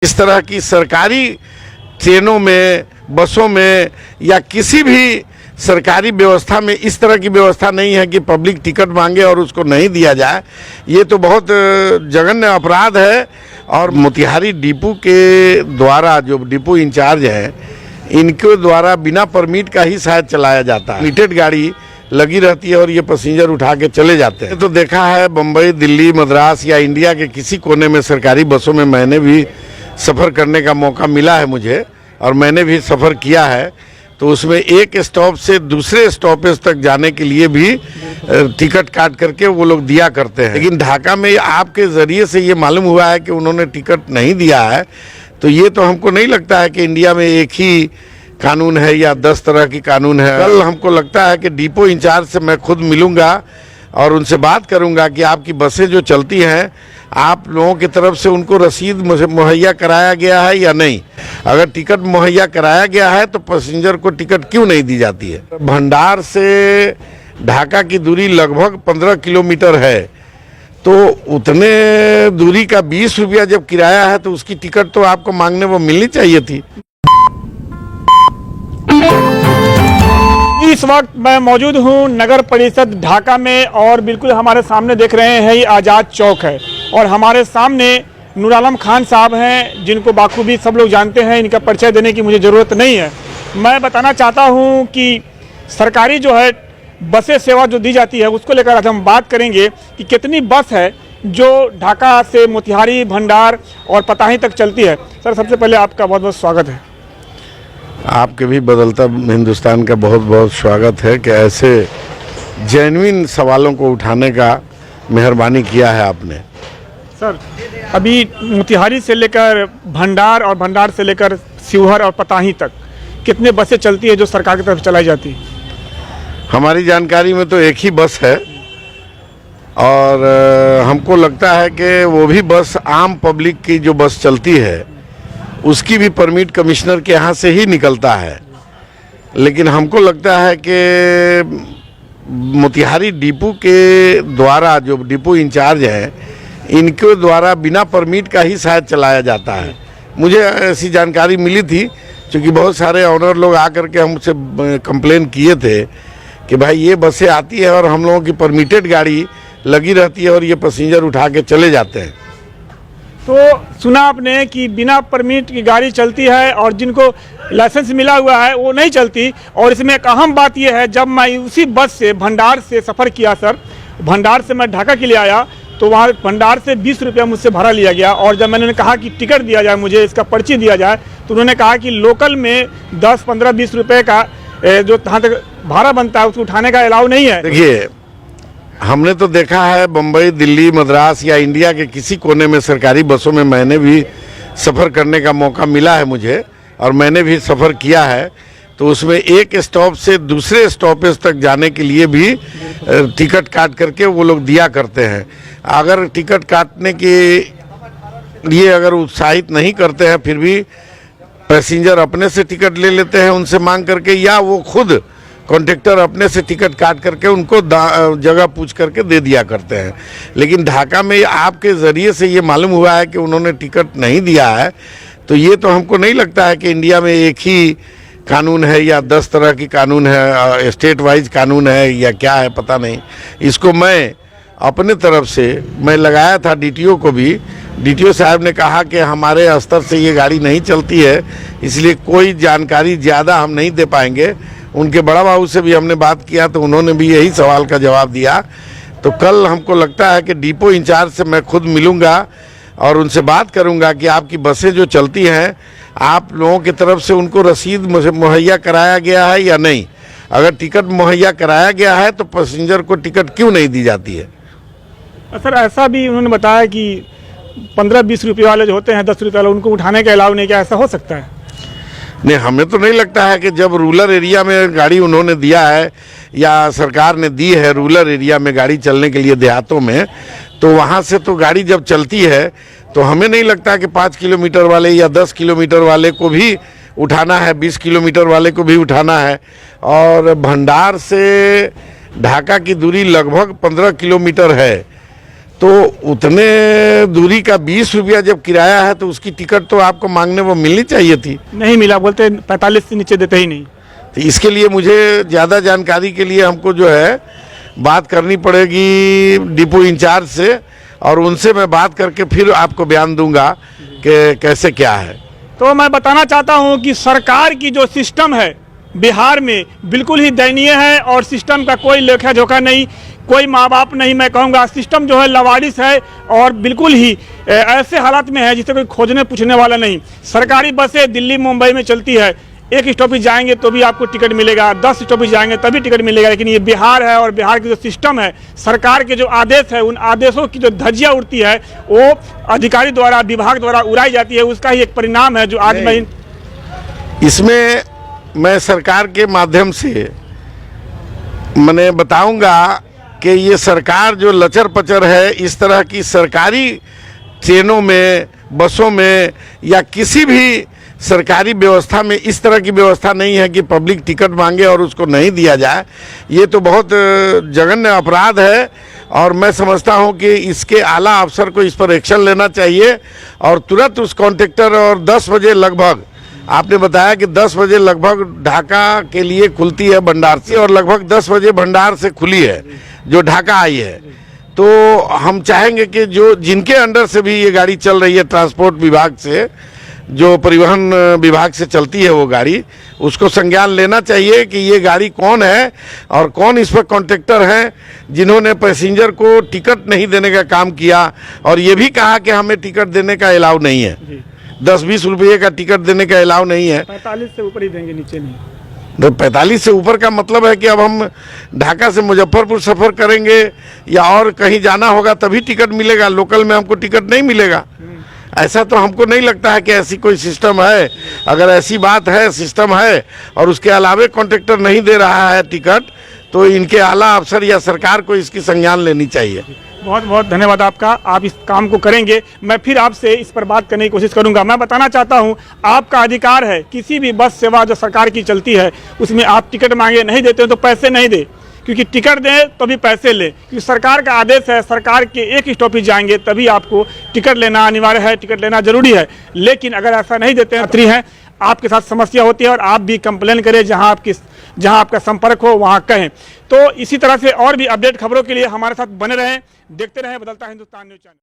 इस तरह की सरकारी ट्रेनों में, बसों में या किसी भी सरकारी व्यवस्था में इस तरह की व्यवस्था नहीं है कि पब्लिक टिकट मांगे और उसको नहीं दिया जाए। ये तो बहुत जघन्य अपराध है। और मोतिहारी डिपो के द्वारा जो डिपो इंचार्ज हैं, इनके द्वारा बिना परमिट का ही शायद चलाया जाता है। लिमिटेड गाड़ी लगी रहती है और ये पैसेंजर उठा के चले जाते हैं। तो देखा है बम्बई, दिल्ली, मद्रास या इंडिया के किसी कोने में सरकारी बसों में मैंने भी सफ़र करने का मौका मिला है मुझे, और मैंने भी सफ़र किया है। तो उसमें एक स्टॉप से दूसरे स्टॉपेज तक जाने के लिए भी टिकट काट करके वो लोग दिया करते हैं। लेकिन ढाका में आपके ज़रिए से ये मालूम हुआ है कि उन्होंने टिकट नहीं दिया है। तो ये तो हमको नहीं लगता है कि इंडिया में एक ही कानून है या 10 तरह की कानून है। कल हमको लगता है कि डिपो इंचार्ज से मैं खुद मिलूंगा और उनसे बात करूंगा कि आपकी बसें जो चलती हैं, आप लोगों की तरफ से उनको रसीद मुहैया कराया गया है या नहीं। अगर टिकट मुहैया कराया गया है तो पैसेंजर को टिकट क्यों नहीं दी जाती है। भंडार से ढाका की दूरी लगभग 15 किलोमीटर है, तो उतने दूरी का 20 रुपया जब किराया है तो उसकी टिकट तो आपको मांगने वो मिलनी चाहिए थी। इस वक्त मैं मौजूद हूं नगर परिषद ढाका में और बिल्कुल हमारे सामने देख रहे हैं ये आज़ाद चौक है और हमारे सामने नूर आलम खान साहब हैं, जिनको बाखूबी सब लोग जानते हैं। इनका परिचय देने की मुझे ज़रूरत नहीं है। मैं बताना चाहता हूं कि सरकारी जो है बसें सेवा जो दी जाती है उसको लेकर आज हम बात करेंगे कि कितनी बस है जो ढाका से मोतिहारी, भंडार और पताही तक चलती है। सर, सबसे पहले आपका बहुत बहुत स्वागत है। आपके भी बदलता हिंदुस्तान का बहुत बहुत स्वागत है कि ऐसे जेन्युइन सवालों को उठाने का मेहरबानी किया है आपने। सर, अभी मोतिहारी से लेकर भंडार और भंडार से लेकर शिवहर और पताही तक कितने बसें चलती है जो सरकार की तरफ चलाई जाती है? हमारी जानकारी में तो एक ही बस है और हमको लगता है कि वो भी बस आम पब्लिक की जो बस चलती है उसकी भी परमिट कमिश्नर के यहाँ से ही निकलता है। लेकिन हमको लगता है कि मोतिहारी डिपो के द्वारा जो डिपो इंचार्ज हैं, इनके द्वारा बिना परमिट का ही शायद चलाया जाता है। मुझे ऐसी जानकारी मिली थी, क्योंकि बहुत सारे ऑनर लोग आकर के हमसे कंप्लेन किए थे कि भाई ये बसें आती है और हम लोगों की परमिटेड गाड़ी लगी रहती है और ये पैसेंजर उठा के चले जाते हैं। तो सुना आपने कि बिना परमिट की गाड़ी चलती है और जिनको लाइसेंस मिला हुआ है वो नहीं चलती। और इसमें एक अहम बात यह है, जब मैं उसी बस से भंडार से सफ़र किया सर, भंडार से मैं ढाका के लिए आया तो वहाँ भंडार से 20 रुपया मुझसे भाड़ा लिया गया। और जब मैंने कहा कि टिकट दिया जाए, मुझे इसका पर्ची दिया जाए, तो उन्होंने कहा कि लोकल में 10, 15, 20 रुपये का जो जहाँ तक भाड़ा बनता है उसको उठाने का अलाउ नहीं है। देखिए, हमने तो देखा है बम्बई, दिल्ली, मद्रास या इंडिया के किसी कोने में सरकारी बसों में मैंने भी सफ़र करने का मौका मिला है मुझे, और मैंने भी सफ़र किया है। तो उसमें एक स्टॉप से दूसरे स्टॉपेज तक जाने के लिए भी टिकट काट करके वो लोग दिया करते हैं। अगर टिकट काटने के लिए अगर उत्साहित नहीं करते हैं, फिर भी पैसेंजर अपने से टिकट ले लेते हैं उनसे मांग करके, या वो खुद कॉन्ट्रैक्टर अपने से टिकट काट करके उनको जगह पूछ करके दे दिया करते हैं। लेकिन ढाका में आपके ज़रिए से ये मालूम हुआ है कि उन्होंने टिकट नहीं दिया है। तो ये तो हमको नहीं लगता है कि इंडिया में एक ही कानून है या 10 तरह की कानून है, स्टेट वाइज कानून है या क्या है, पता नहीं। इसको मैं अपने तरफ से मैं लगाया था डीटीओ को भी। डीटीओ साहब ने कहा कि हमारे स्तर से ये गाड़ी नहीं चलती है, इसलिए कोई जानकारी ज़्यादा हम नहीं दे पाएंगे। उनके बड़ा बाबू से भी हमने बात किया तो उन्होंने भी यही सवाल का जवाब दिया। तो कल हमको लगता है कि डिपो इंचार्ज से मैं खुद मिलूंगा और उनसे बात करूंगा कि आपकी बसें जो चलती हैं, आप लोगों की तरफ से उनको रसीद मुहैया कराया गया है या नहीं। अगर टिकट मुहैया कराया गया है तो पैसेंजर को टिकट क्यों नहीं दी जाती है। सर, ऐसा भी उन्होंने बताया कि 15-20 रुपये वाले जो होते हैं, 10 रुपये वाले, उनको उठाने का अलाउ नहीं, क्या ऐसा हो सकता है? नहीं, हमें तो नहीं लगता है कि जब रूरल एरिया में गाड़ी उन्होंने दिया है या सरकार ने दी है रूरल एरिया में गाड़ी चलने के लिए देहातों में, तो वहाँ से तो गाड़ी जब चलती है तो हमें नहीं लगता कि 5 किलोमीटर वाले या 10 किलोमीटर वाले को भी उठाना है, 20 किलोमीटर वाले को भी उठाना है। और भंडार से ढाका की दूरी लगभग 15 किलोमीटर है, तो उतने दूरी का 20 रुपया जब किराया है तो उसकी टिकट तो आपको मांगने वो मिलनी चाहिए थी। नहीं मिला, बोलते 45 से नीचे देते ही नहीं। तो इसके लिए मुझे ज़्यादा जानकारी के लिए हमको जो है बात करनी पड़ेगी डिपो इंचार्ज से, और उनसे मैं बात करके फिर आपको बयान दूंगा कि कैसे क्या है। तो मैं बताना चाहता हूं कि सरकार की जो सिस्टम है बिहार में बिल्कुल ही दयनीय है, और सिस्टम का कोई लेखा जोखा नहीं, कोई माँ बाप नहीं। मैं कहूँगा सिस्टम जो है लवारिस है और बिल्कुल ही ऐसे हालात में है जिसे कोई खोजने पूछने वाला नहीं। सरकारी बसें दिल्ली मुंबई में चलती है, एक स्टॉपेज जाएंगे तो भी आपको टिकट मिलेगा, 10 स्टॉपेज जाएंगे तभी टिकट मिलेगा। लेकिन ये बिहार है और बिहार की जो सिस्टम है, सरकार के जो आदेश है, उन आदेशों की जो धज्जियाँ उड़ती है वो अधिकारी द्वारा, विभाग द्वारा उड़ाई जाती है। उसका ही एक परिणाम है जो आज मैं इसमें मैं सरकार के माध्यम से मैंने बताऊंगा कि ये सरकार जो लचर पचर है, इस तरह की सरकारी ट्रेनों में, बसों में या किसी भी सरकारी व्यवस्था में इस तरह की व्यवस्था नहीं है कि पब्लिक टिकट मांगे और उसको नहीं दिया जाए। ये तो बहुत जघन्य अपराध है, और मैं समझता हूं कि इसके आला अफसर को इस पर एक्शन लेना चाहिए और तुरंत उस कॉन्ट्रैक्टर, और 10 बजे लगभग आपने बताया कि 10 बजे लगभग ढाका के लिए खुलती है भंडार से, और लगभग 10 बजे भंडार से खुली है जो ढाका आई है। तो हम चाहेंगे कि जो जिनके अंडर से भी ये गाड़ी चल रही है, ट्रांसपोर्ट विभाग से, जो परिवहन विभाग से चलती है वो गाड़ी, उसको संज्ञान लेना चाहिए कि ये गाड़ी कौन है और कौन इस पर कॉन्ट्रैक्टर हैं जिन्होंने पैसेंजर को टिकट नहीं देने का काम किया, और ये भी कहा कि हमें टिकट देने का अलाउ नहीं है, 10-20 रुपये का टिकट देने का अलाउ नहीं है। 45 से ऊपर ही देंगे, नीचे नहीं। तो 45 से ऊपर का मतलब है कि अब हम ढाका से मुजफ्फरपुर सफ़र करेंगे या और कहीं जाना होगा तभी टिकट मिलेगा, लोकल में हमको टिकट नहीं मिलेगा। ऐसा तो हमको नहीं लगता है कि ऐसी कोई सिस्टम है। अगर ऐसी बात है, सिस्टम है, और उसके अलावे कॉन्ट्रैक्टर नहीं दे रहा है टिकट, तो इनके आला अफसर या सरकार को इसकी संज्ञान लेनी चाहिए। बहुत बहुत धन्यवाद आपका, आप इस काम को करेंगे। मैं फिर आपसे इस पर बात करने की कोशिश करूंगा। मैं बताना चाहता हूं, आपका अधिकार है, किसी भी बस सेवा जो सरकार की चलती है उसमें आप टिकट मांगे, नहीं देते हो तो पैसे नहीं दे, क्योंकि टिकट दें तो भी पैसे ले, क्योंकि सरकार का आदेश है, सरकार के एक स्टॉपेज जाएंगे तभी आपको टिकट लेना अनिवार्य है, टिकट लेना जरूरी है। लेकिन अगर ऐसा नहीं देते हैं, यात्री हैं, आपके साथ समस्या होती है और आप भी कंप्लेन करें, जहां आपका संपर्क हो वहां कहें। तो इसी तरह से और भी अपडेट खबरों के लिए हमारे साथ बने रहें, देखते रहें बदलता हिंदुस्तान न्यूज़ चैनल।